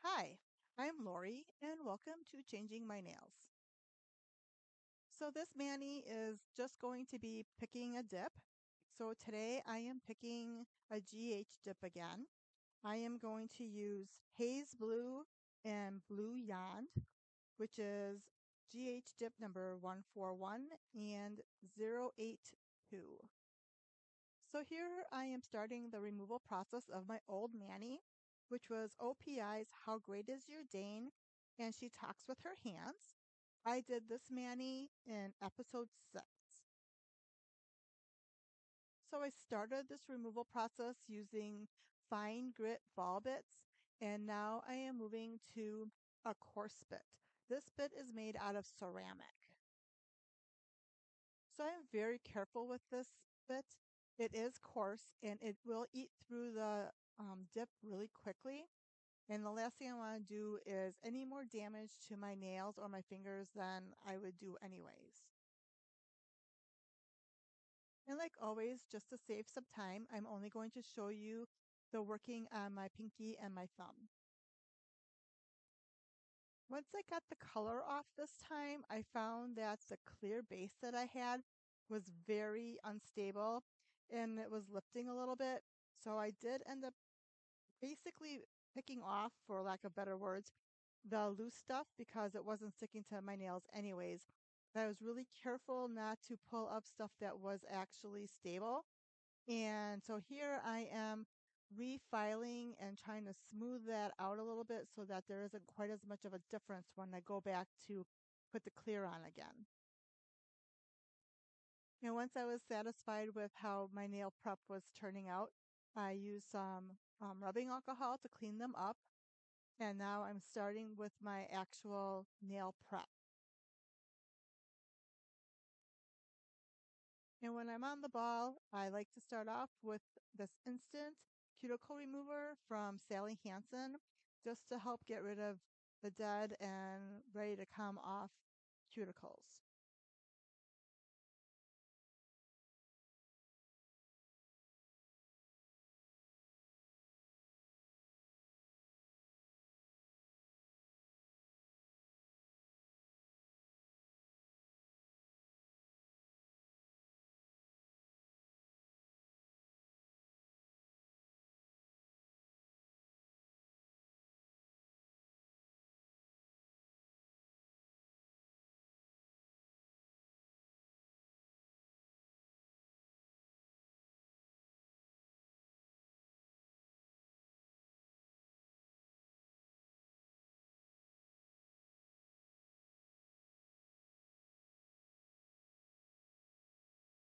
Hi, I'm Lori and welcome to Changing My Nails. So this mani is just going to be picking a dip. So today I am picking a GHDip again. I am going to use Haze Blue and Blue-Yond, which is GHDip number 141 and 082. So here I am starting the removal process of my old mani, which was OPI's How Great Is Your Dane, and She Talks with Her Hands. I did this mani in episode 6. So I started this removal process using fine grit ball bits, and now I am moving to a coarse bit. This bit is made out of ceramic. So I am very careful with this bit. It is coarse and it will eat through the dip really quickly. And the last thing I want to do is any more damage to my nails or my fingers than I would do anyways. And like always, just to save some time, I'm only going to show you the working on my pinky and my thumb. Once I got the color off this time, I found that the clear base that I had was very unstable and it was lifting a little bit. So I did end up basically picking off, for lack of better words, the loose stuff because it wasn't sticking to my nails anyways. But I was really careful not to pull up stuff that was actually stable. And so here I am refiling and trying to smooth that out a little bit so that there isn't quite as much of a difference when I go back to put the clear on again. And once I was satisfied with how my nail prep was turning out, I used some rubbing alcohol to clean them up. And now I'm starting with my actual nail prep. And when I'm on the ball, I like to start off with this instant cuticle remover from Sally Hansen, just to help get rid of the dead and ready to come off cuticles.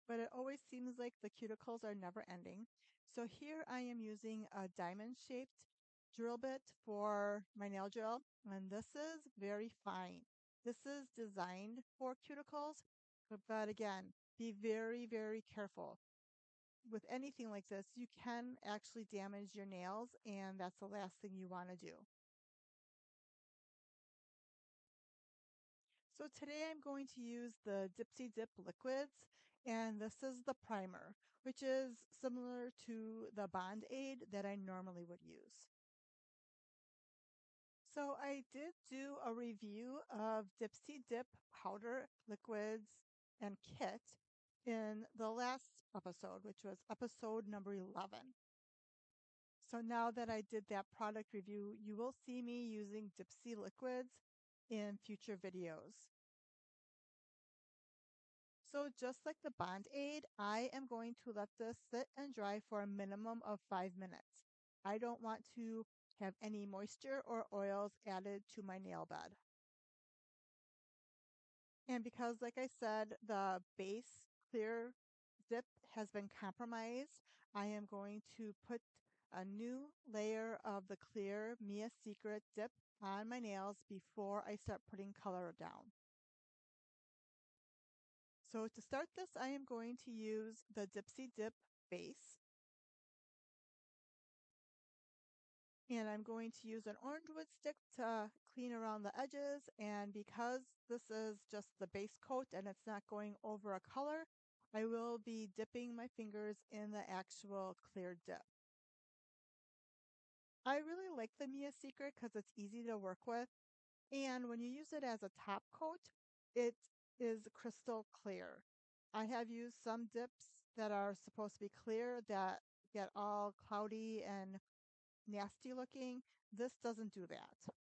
But it always seems like the cuticles are never ending. So here I am using a diamond shaped drill bit for my nail drill, and this is very fine. This is designed for cuticles, but again, be very, very careful. With anything like this, you can actually damage your nails, and that's the last thing you want to do. So today I'm going to use the DipsyDip liquids, and this is the primer, which is similar to the Bond Aid that I normally would use. So I did do a review of DipsyDip powder, liquids, and kit in the last episode, which was episode number 11. So now that I did that product review, you will see me using Dipsy liquids in future videos. So just like the Bond Aid, I am going to let this sit and dry for a minimum of 5 minutes. I don't want to have any moisture or oils added to my nail bed. And because, like I said, the base clear dip has been compromised, I am going to put a new layer of the clear Mia Secret dip on my nails before I start putting color down. So to start this, I am going to use the DipsyDip base. And I'm going to use an orange wood stick to clean around the edges. And because this is just the base coat and it's not going over a color, I will be dipping my fingers in the actual clear dip. I really like the Mia Secret because it's easy to work with. And when you use it as a top coat, it is crystal clear. I have used some dips that are supposed to be clear that get all cloudy and nasty looking. This doesn't do that.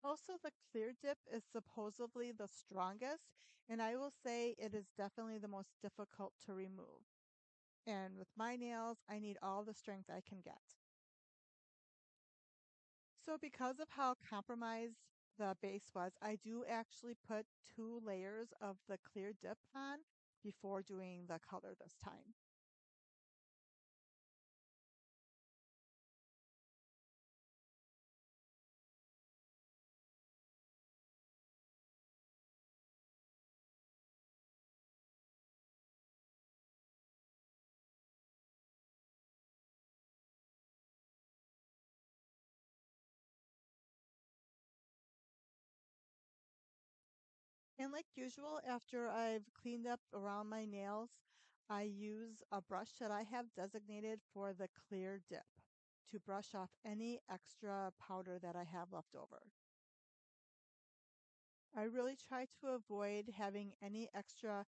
Also, the clear dip is supposedly the strongest, and I will say it is definitely the most difficult to remove. And with my nails, I need all the strength I can get. So because of how compromised the base was, I do actually put 2 layers of the clear dip on before doing the color this time. And like usual, after I've cleaned up around my nails, I use a brush that I have designated for the clear dip to brush off any extra powder that I have left over. I really try to avoid having any extra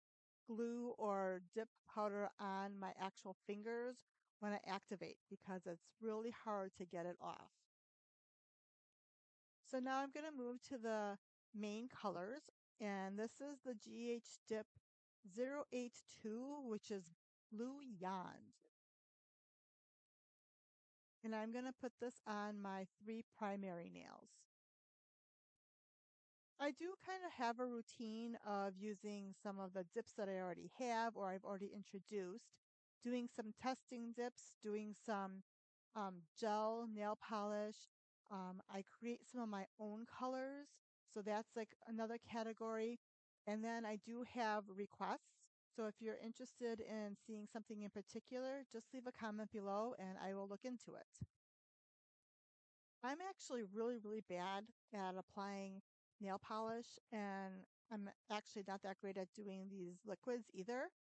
glue or dip powder on my actual fingers when I activate because it's really hard to get it off. So now I'm going to move to the main colors, and this is the GHDip 082, which is Blue-Yond. And I'm going to put this on my 3 primary nails. I do kind of have a routine of using some of the dips that I already have or I've already introduced, doing some testing dips, doing some gel nail polish. I create some of my own colors. So that's like another category. And then I do have requests. So if you're interested in seeing something in particular, just leave a comment below and I will look into it. I'm actually really, really bad at applying nail polish, and I'm actually not that great at doing these liquids either.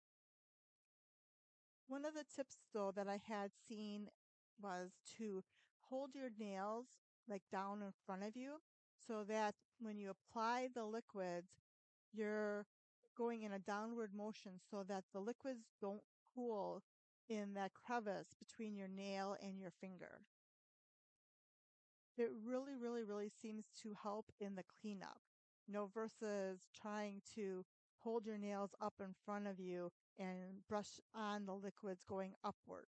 One of the tips, though, that I had seen was to hold your nails like down in front of you so that when you apply the liquids, you're going in a downward motion so that the liquids don't pool in that crevice between your nail and your finger. It really, really, really seems to help in the cleanup, versus trying to hold your nails up in front of you and brush on the liquids going upwards.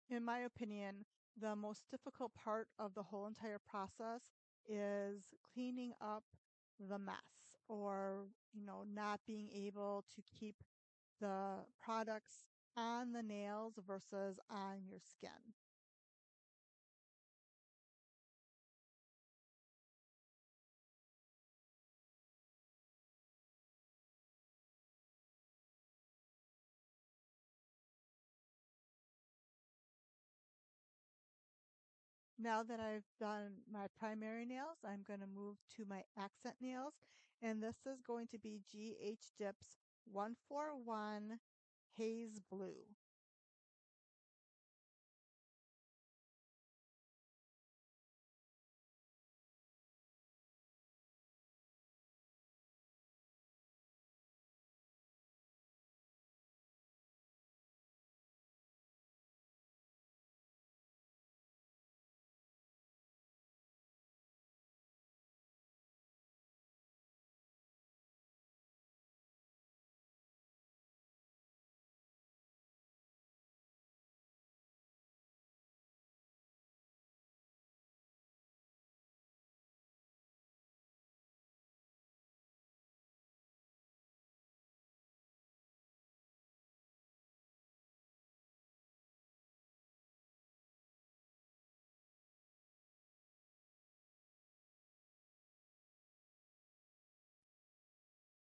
In my opinion, the most difficult part of the whole entire process is cleaning up the mess or, not being able to keep the products on the nails versus on your skin. Now that I've done my primary nails, I'm going to move to my accent nails, and this is going to be GHDips 141 Haze Blue.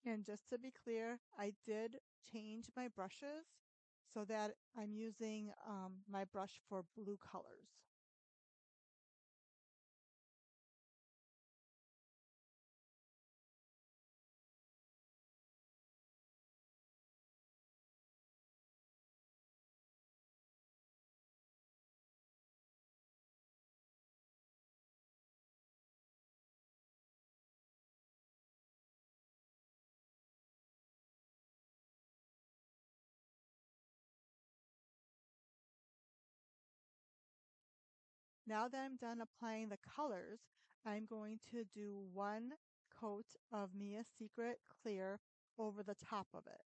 And just to be clear, I did change my brushes so that I'm using my brush for blue colors. Now that I'm done applying the colors, I'm going to do one coat of Mia's Secret Clear over the top of it.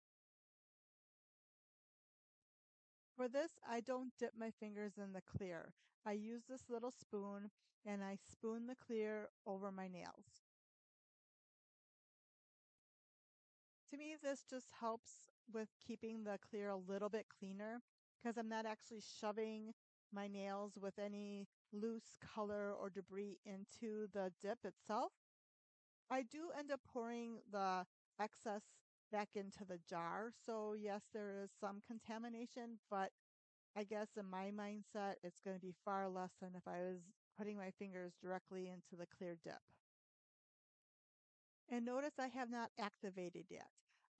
For this, I don't dip my fingers in the clear. I use this little spoon and I spoon the clear over my nails. To me, this just helps with keeping the clear a little bit cleaner because I'm not actually shoving my nails with any loose color or debris into the dip itself. I do end up pouring the excess back into the jar. So, yes, there is some contamination, but I guess in my mindset, it's going to be far less than if I was putting my fingers directly into the clear dip. And notice I have not activated yet.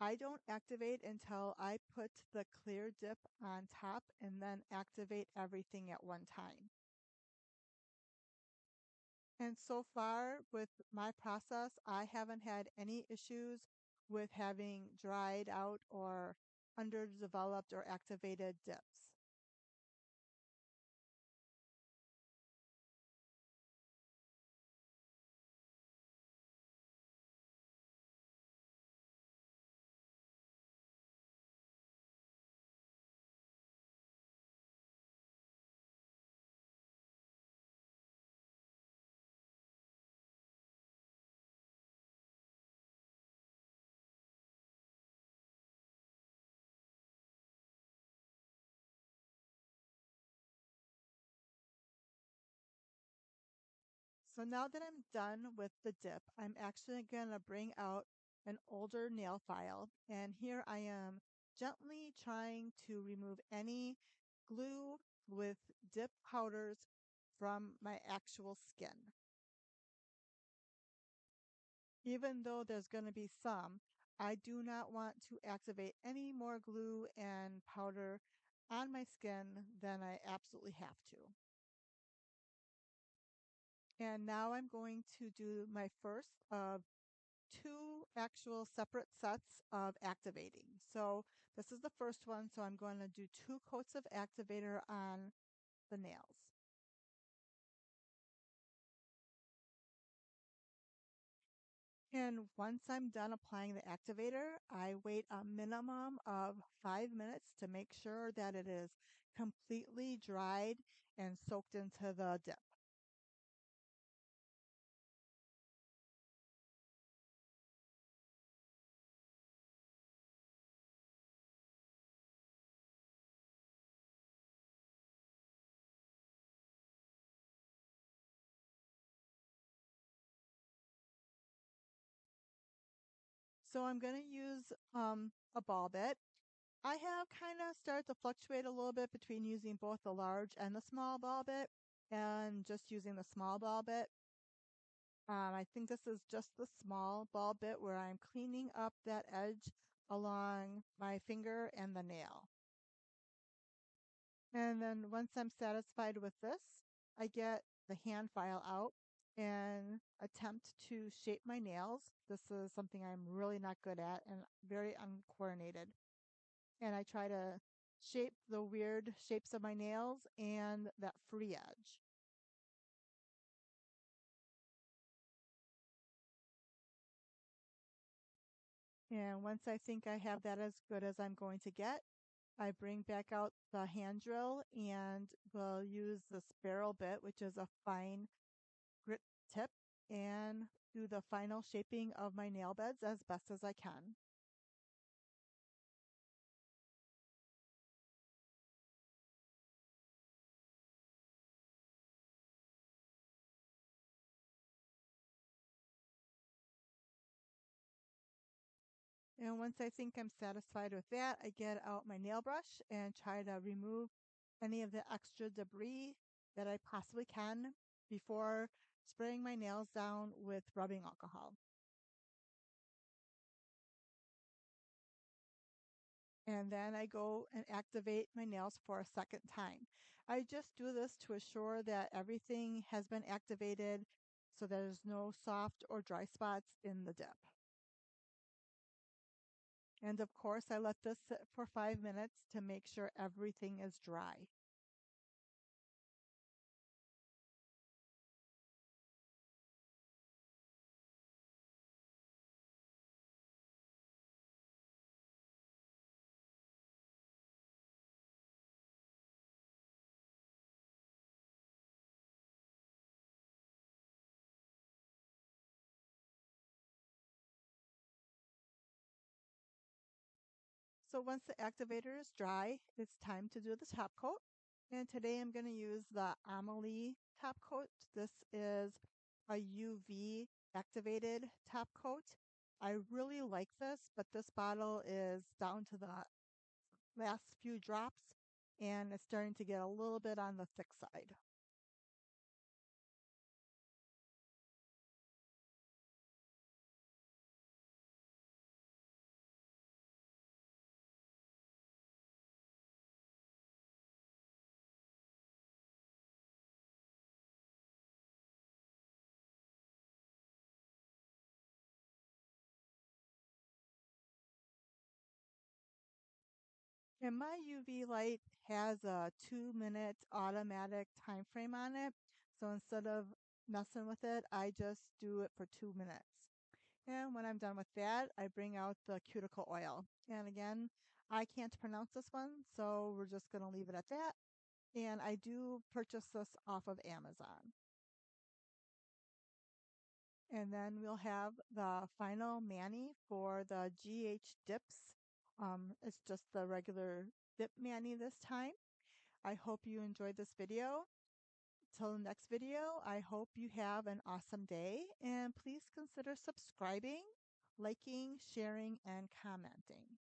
I don't activate until I put the clear dip on top and then activate everything at one time. And so far with my process, I haven't had any issues with having dried out or underdeveloped or activated dips. So now that I'm done with the dip, I'm actually going to bring out an older nail file. And here I am gently trying to remove any glue with dip powders from my actual skin. Even though there's going to be some, I do not want to activate any more glue and powder on my skin than I absolutely have to. And now I'm going to do my first of two actual separate sets of activating. So this is the first one. So I'm going to do 2 coats of activator on the nails. And once I'm done applying the activator, I wait a minimum of 5 minutes to make sure that it is completely dried and soaked into the dip. So I'm going to use a ball bit. I have kind of started to fluctuate a little bit between using both the large and the small ball bit and just using the small ball bit. I think this is just the small ball bit where I'm cleaning up that edge along my finger and the nail. And then once I'm satisfied with this, I get the hand file out and attempt to shape my nails. This is something I'm really not good at and very uncoordinated. And I try to shape the weird shapes of my nails and that free edge. And once I think I have that as good as I'm going to get, I bring back out the hand drill and will use the barrel bit, which is a fine grit tip, and do the final shaping of my nail beds as best as I can. And once I think I'm satisfied with that, I get out my nail brush and try to remove any of the extra debris that I possibly can before spraying my nails down with rubbing alcohol. And then I go and activate my nails for a second time. I just do this to assure that everything has been activated so there's no soft or dry spots in the dip. And of course, I let this sit for 5 minutes to make sure everything is dry. So once the activator is dry, it's time to do the top coat. And today I'm going to use the Aimeli Top Coat. This is a UV activated top coat. I really like this, but this bottle is down to the last few drops and it's starting to get a little bit on the thick side. And my UV light has a 2-minute automatic time frame on it. So instead of messing with it, I just do it for 2 minutes. And when I'm done with that, I bring out the cuticle oil. And again, I can't pronounce this one, so we're just going to leave it at that. And I do purchase this off of Amazon. And then we'll have the final mani for the GHDips. It's just the regular dip mani this time. I hope you enjoyed this video. Till the next video, I hope you have an awesome day and please consider subscribing, liking, sharing, and commenting.